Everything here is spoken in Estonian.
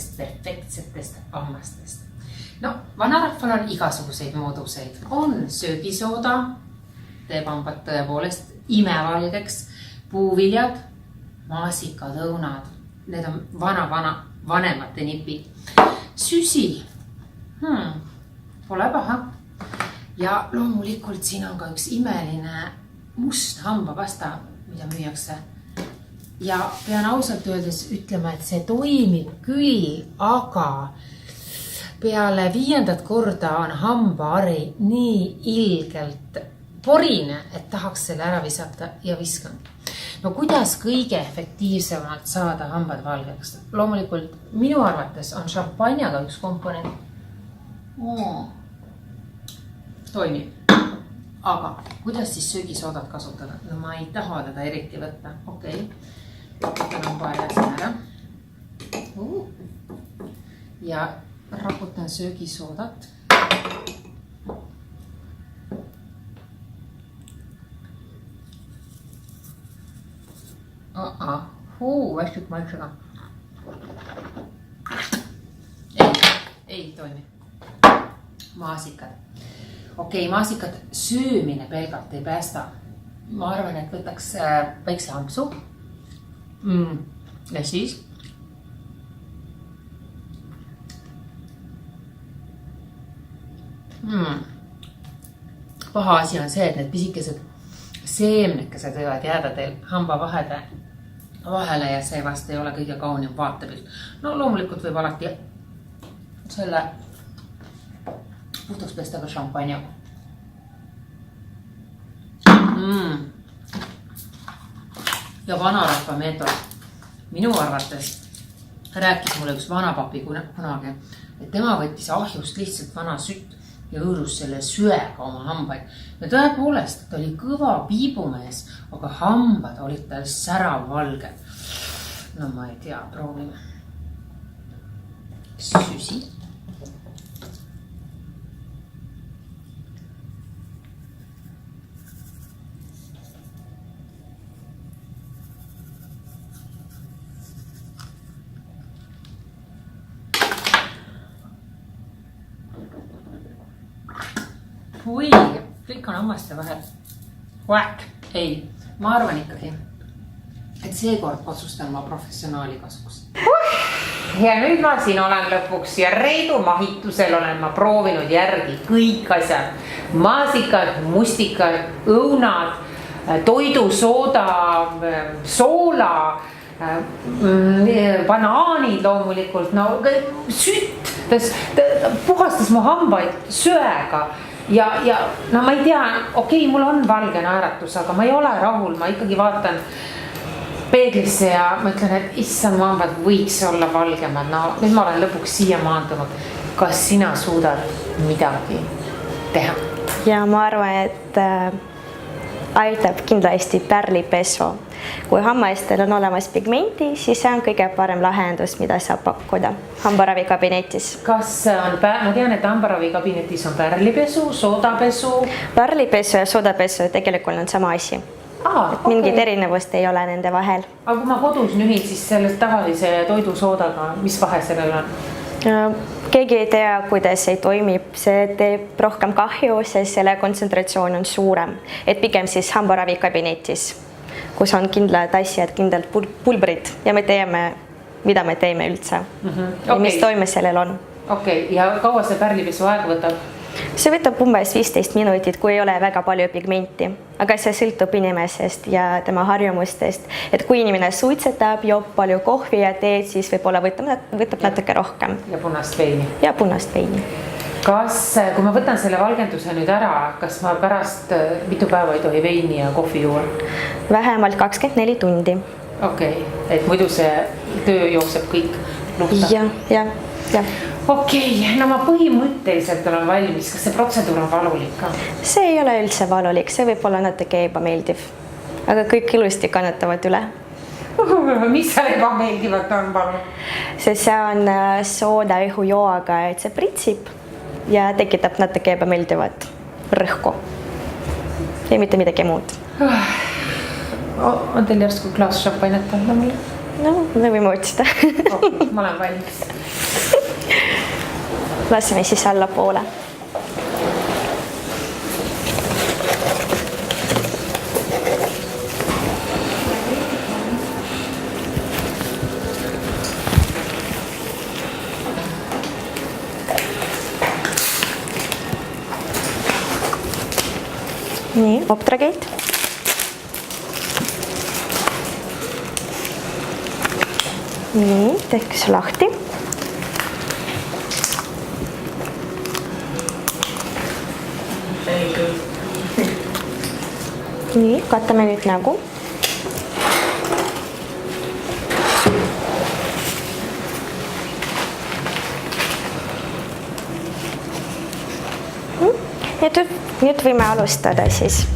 nendest perfektsetest hammastest. No, vanarahval on igasuguseid mooduseid. On söögisooda, teeb hambad tõepoolest imevalgeks, puuviljad, maasikad, õunad. Need on vanemate nipid. Süsi. Pole paha. Ja loomulikult siin on ka üks imeline must hambapasta, mida müüakse. Ja pean ausalt öeldes ütlema, et see toimib küll, aga peale 5. korda on hambahari nii ilgelt porine, et tahaks selle ära visata ja viskan. No kuidas kõige efektiivsemalt saada hambad valgeks? Loomulikult minu arvates on šampanjaga üks komponent. Toimib. Aga kuidas siis söögisoodat kasutada? No ma ei taha teda eriti võtta. Okei. Võtan hambahari siin ära. Ja raputan söögisoodat. Värsik maitsega. Ei toimi. Maasikad. Okei, maasikad söömine pelgalt ei päästa. Ma arvan, et võtaks väikse ampsu. Ja siis paha asi on see, et need pisikesed seemnekesed võivad jääda teil hamba vahele ja see vast ei ole kõige kaunim vaatepilt. No loomulikult võib alati selle puhtaks pesta ka šampanjaga. Ja vanarahva meetod. Minu arvates rääkis mulle üks vanapapi kunagi, et tema võttis ahjust lihtsalt vana sütt ja õõrus selle süega oma hambaid. Ja tõepoolest, ta oli kõva piibumees, aga hambad olid tal säravvalged. No ma ei tea, proovime. Süsi. Ui, kõik on hammaste vahel. Ei, ma arvan ikkagi, et seekord otsustan ma professionaali kasuks. Ja nüüd ma siin olen lõpuks ja Reidu mahitusel olen ma proovinud järgi kõik asjad. Maasikad, mustikad, õunad, toidusooda, soola, banaanid loomulikult, no sütt, puhastas mu hambaid söega. Ja no ma ei tea, okei, mul on valge naeratus, aga ma ei ole rahul, ma ikkagi vaatan peeglisse ja ma ütlen, et issand, mu hambad võiks olla valgemad. No nüüd ma olen lõpuks siia maandunud. Kas sina suudad midagi teha? Ja ma arvan, et aitab kindlasti pärlipesu. Kui hammaistel on olemas pigmenti, siis see on kõige parem lahendus, mida saab pakkuda hambaravikabinetis. Kas on, ma tean, et hambaravikabinetis on pärlipesu, soodapesu? Pärlipesu ja soodapesu tegelikult on sama asi. Mingit erinevust ei ole nende vahel. Aga kui ma kodus nühin, siis sellest tavalise toidusoodaga, mis vahe sellel on? Keegi ei tea, kuidas see toimib. See teeb rohkem kahju, sest selle kontsentratsioon on suurem. Et pigem siis hambaravikabinetis, kus on kindlad asjad, kindlad pulbrid ja me teeme, mida me teeme üldse. Ja mis toime sellel on. Okei, ja kaua see pärlipesu aeg võtab? See võtab umbes 15 minutit, kui ei ole väga palju pigmenti. Aga see sõltub inimesest ja tema harjumustest. Et kui inimene suitsetab, joob palju kohvi ja teed, siis võib-olla võtab natuke rohkem. Ja punast veini. Ja punast veini. Kas, kui ma võtan selle valgenduse nüüd ära, kas ma pärast mitu päeva ei tohi veini ja kohvi juua? Vähemalt 24 tundi. Okei, et muidu see töö jookseb kõik luhta? Ja. Okei, no ma põhimõtteliselt olen valmis. Kas see protseduur on valulik ka? See ei ole üldse valulik, see võib olla natuke ebameeldiv. Aga kõik ilusti kannatavad üle. Mis seal ebameeldivat on, palun? See on sooda õhujooga, et see pritsib ja tekitab natuke ebameeldivat rõhku. Ja mitte midagi muud. On teil järsku klaas šampanjat anda mulle? no me võime otsida. Okay, ma olen valmis. Laseme siis allapoole. Nii, Optragate. Nii, tehke see lahti. Nii, katame nüüd nägu. Nüüd võime alustada siis.